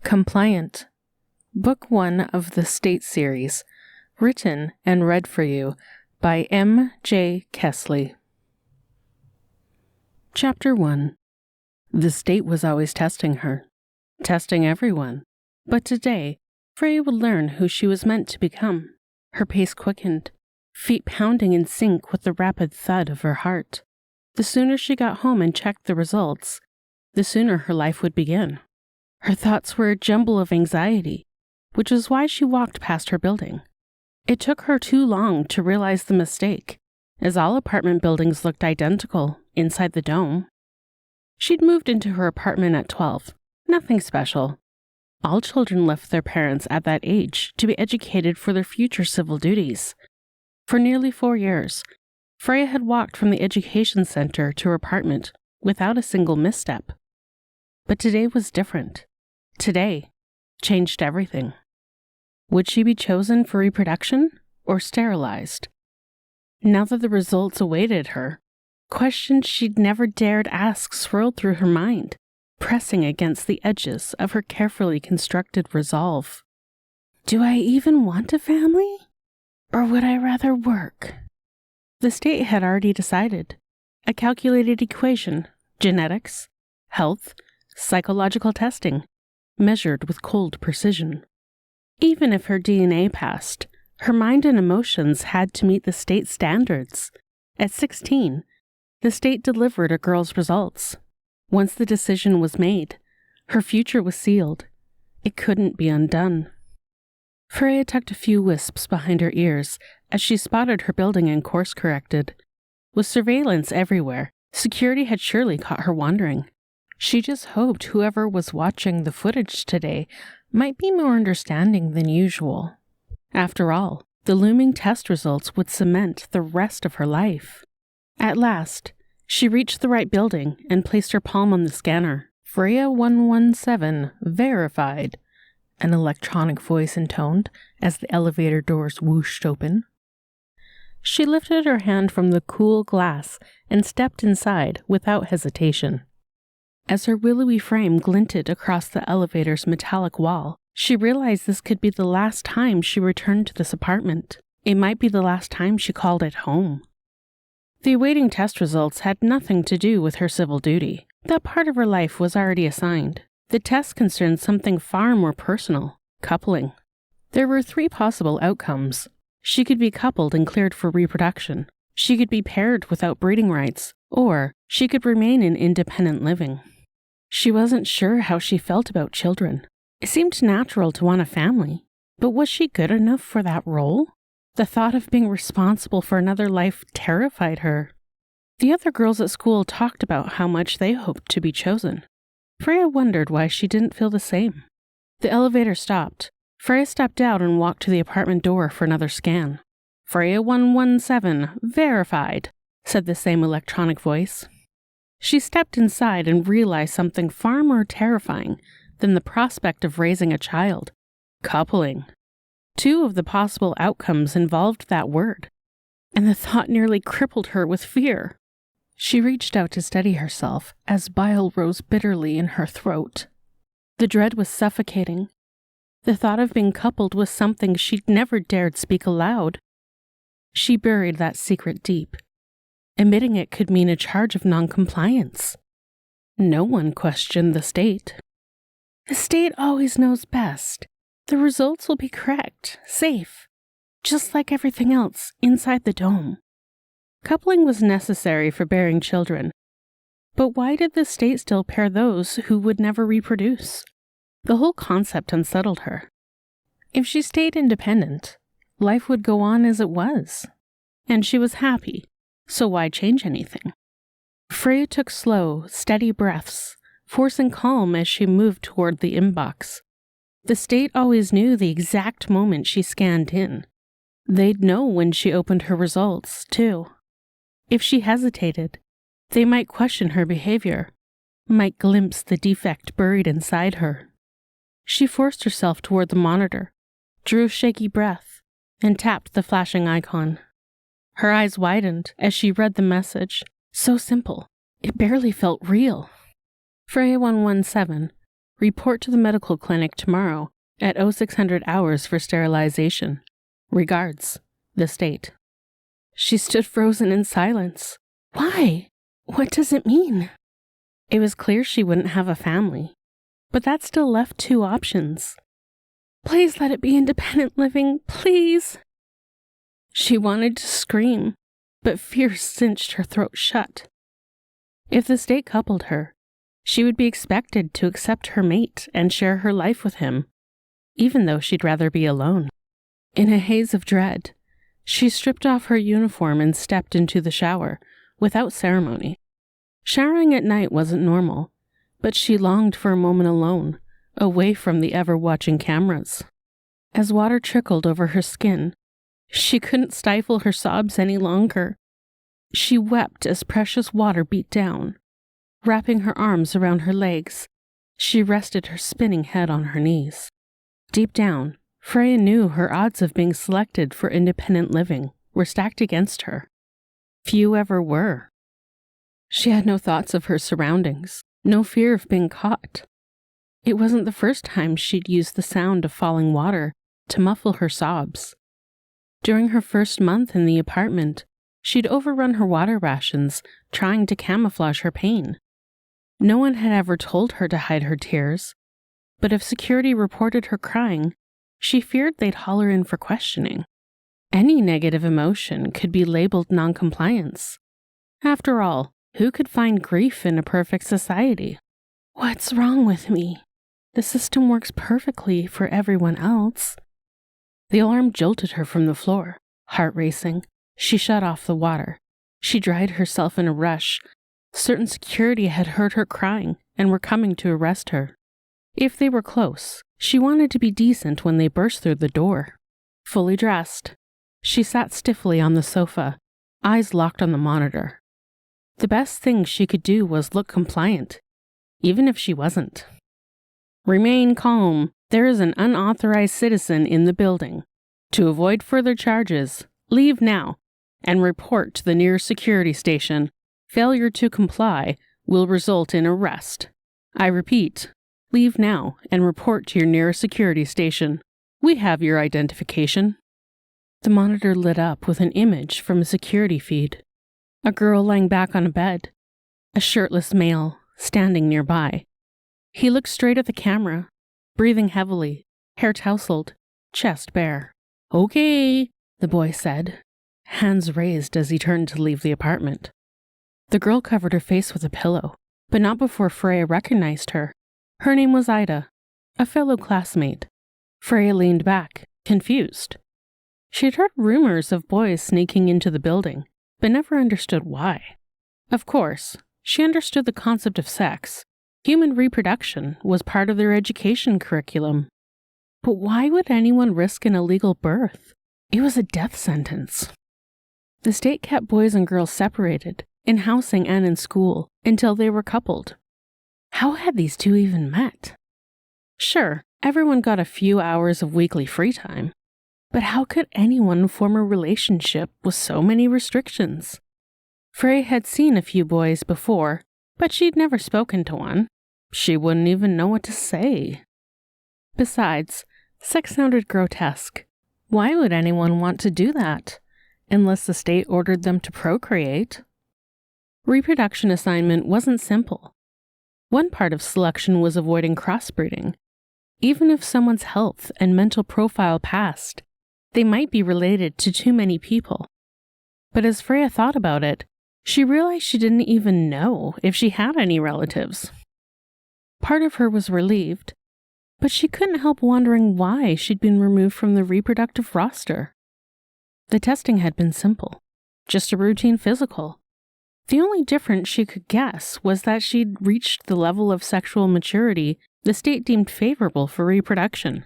Compliant. Book 1 of the State series, written and read for you by M. J. Kaestli. Chapter 1. The State was always testing her. Testing everyone. But today, Freya would learn who she was meant to become. Her pace quickened, feet pounding in sync with the rapid thud of her heart. The sooner she got home and checked the results, the sooner her life would begin. Her thoughts were a jumble of anxiety, which is why she walked past her building. It took her too long to realize the mistake, as all apartment buildings looked identical inside the dome. She'd moved into her apartment at 12. Nothing special. All children left their parents at that age to be educated for their future civil duties. For nearly 4 years, Freya had walked from the education center to her apartment without a single misstep. But today was different. Today changed everything. Would she be chosen for reproduction or sterilized? Now that the results awaited her, questions she'd never dared ask swirled through her mind, pressing against the edges of her carefully constructed resolve. Do I even want a family? Or would I rather work? The state had already decided. A calculated equation, genetics, health, psychological testing, measured with cold precision. Even if her DNA passed, her mind and emotions had to meet the state standards. At 16, the state delivered a girl's results. Once the decision was made, her future was sealed. It couldn't be undone. Freya tucked a few wisps behind her ears as she spotted her building and course-corrected. With surveillance everywhere, security had surely caught her wandering. She just hoped whoever was watching the footage today might be more understanding than usual. After all, the looming test results would cement the rest of her life. At last, she reached the right building and placed her palm on the scanner. Freya 117 verified, an electronic voice intoned as the elevator doors whooshed open. She lifted her hand from the cool glass and stepped inside without hesitation. As her willowy frame glinted across the elevator's metallic wall, she realized this could be the last time she returned to this apartment. It might be the last time she called it home. The awaiting test results had nothing to do with her civil duty. That part of her life was already assigned. The test concerned something far more personal, coupling. There were 3 possible outcomes. She could be coupled and cleared for reproduction. She could be paired without breeding rights, or she could remain in independent living. She wasn't sure how she felt about children. It seemed natural to want a family, but was she good enough for that role? The thought of being responsible for another life terrified her. The other girls at school talked about how much they hoped to be chosen. Freya wondered why she didn't feel the same. The elevator stopped. Freya stepped out and walked to the apartment door for another scan. Freya 117 verified, said the same electronic voice. She stepped inside and realized something far more terrifying than the prospect of raising a child. Coupling. 2 of the possible outcomes involved that word, and the thought nearly crippled her with fear. She reached out to steady herself as bile rose bitterly in her throat. The dread was suffocating. The thought of being coupled was something she'd never dared speak aloud. She buried that secret deep. Admitting it could mean a charge of noncompliance. No one questioned the state. The state always knows best. The results will be correct, safe, just like everything else inside the dome. Coupling was necessary for bearing children. But why did the state still pair those who would never reproduce? The whole concept unsettled her. If she stayed independent, life would go on as it was. And she was happy. So why change anything? Freya took slow, steady breaths, forcing calm as she moved toward the inbox. The state always knew the exact moment she scanned in. They'd know when she opened her results, too. If she hesitated, they might question her behavior, might glimpse the defect buried inside her. She forced herself toward the monitor, drew a shaky breath, and tapped the flashing icon. Her eyes widened as she read the message. So simple, it barely felt real. Freya 117 Report to the medical clinic tomorrow at 0600 hours for sterilization. Regards, the state. She stood frozen in silence. Why? What does it mean? It was clear she wouldn't have a family, but that still left two options. Please let it be independent living, please. She wanted to scream, but fear cinched her throat shut. If the state coupled her, she would be expected to accept her mate and share her life with him, even though she'd rather be alone. In a haze of dread, she stripped off her uniform and stepped into the shower, without ceremony. Showering at night wasn't normal, but she longed for a moment alone, away from the ever-watching cameras. As water trickled over her skin, she couldn't stifle her sobs any longer. She wept as precious water beat down. Wrapping her arms around her legs, she rested her spinning head on her knees. Deep down, Freya knew her odds of being selected for independent living were stacked against her. Few ever were. She had no thoughts of her surroundings, no fear of being caught. It wasn't the first time she'd used the sound of falling water to muffle her sobs. During her first month in the apartment, she'd overrun her water rations, trying to camouflage her pain. No one had ever told her to hide her tears, but if security reported her crying, she feared they'd haul her in for questioning. Any negative emotion could be labeled noncompliance. After all, who could find grief in a perfect society? What's wrong with me? The system works perfectly for everyone else. The alarm jolted her from the floor. Heart racing, she shut off the water. She dried herself in a rush. Certain security had heard her crying and were coming to arrest her. If they were close, she wanted to be decent when they burst through the door. Fully dressed, she sat stiffly on the sofa, eyes locked on the monitor. The best thing she could do was look compliant, even if she wasn't. Remain calm. There is an unauthorized citizen in the building. To avoid further charges, leave now and report to the nearest security station. Failure to comply will result in arrest. I repeat, leave now and report to your nearest security station. We have your identification. The monitor lit up with an image from a security feed. A girl lying back on a bed. A shirtless male standing nearby. He looked straight at the camera, breathing heavily, hair tousled, chest bare. Okay, the boy said, hands raised as he turned to leave the apartment. The girl covered her face with a pillow, but not before Freya recognized her. Her name was Ida, a fellow classmate. Freya leaned back, confused. She had heard rumors of boys sneaking into the building, but never understood why. Of course, she understood the concept of sex. Human reproduction was part of their education curriculum. But why would anyone risk an illegal birth? It was a death sentence. The state kept boys and girls separated, in housing and in school, until they were coupled. How had these two even met? Sure, everyone got a few hours of weekly free time, but how could anyone form a relationship with so many restrictions? Frey had seen a few boys before, but she'd never spoken to one. She wouldn't even know what to say. Besides, sex sounded grotesque. Why would anyone want to do that? Unless the state ordered them to procreate. Reproduction assignment wasn't simple. One part of selection was avoiding crossbreeding. Even if someone's health and mental profile passed, they might be related to too many people. But as Freya thought about it, she realized she didn't even know if she had any relatives. Part of her was relieved, but she couldn't help wondering why she'd been removed from the reproductive roster. The testing had been simple, just a routine physical. The only difference she could guess was that she'd reached the level of sexual maturity the state deemed favorable for reproduction.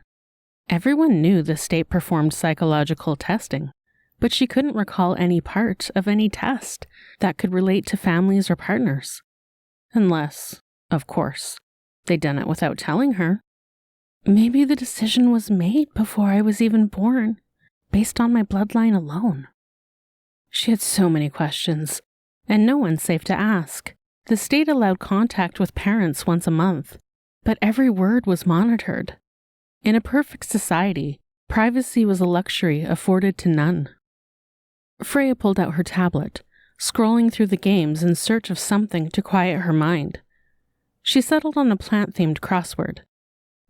Everyone knew the state performed psychological testing, but she couldn't recall any part of any test that could relate to families or partners. Unless, of course, they'd done it without telling her. Maybe the decision was made before I was even born, based on my bloodline alone. She had so many questions, and no one safe to ask. The state allowed contact with parents once a month, But every word was monitored. In a perfect society, privacy was a luxury afforded to none. Freya pulled out her tablet, scrolling through the games in search of something to quiet her mind. She settled on a plant-themed crossword.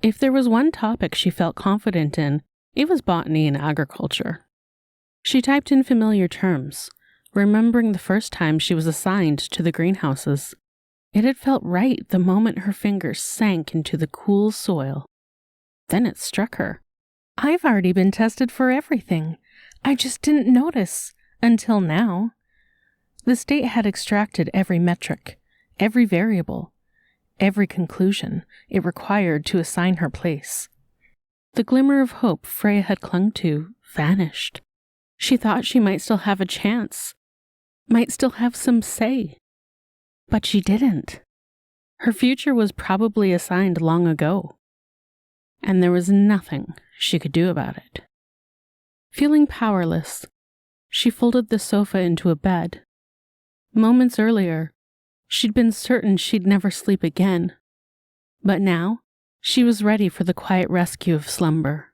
If there was one topic she felt confident in, it was botany and agriculture. She typed in familiar terms, remembering the first time she was assigned to the greenhouses. It had felt right the moment her fingers sank into the cool soil. Then it struck her. I've already been tested for everything. I just didn't notice until now. The state had extracted every metric, every variable, every conclusion it required to assign her place. The glimmer of hope Freya had clung to vanished. She thought she might still have a chance, might still have some say. But she didn't. Her future was probably assigned long ago, and there was nothing she could do about it. Feeling powerless, she folded the sofa into a bed. Moments earlier, she'd been certain she'd never sleep again, but now she was ready for the quiet rescue of slumber.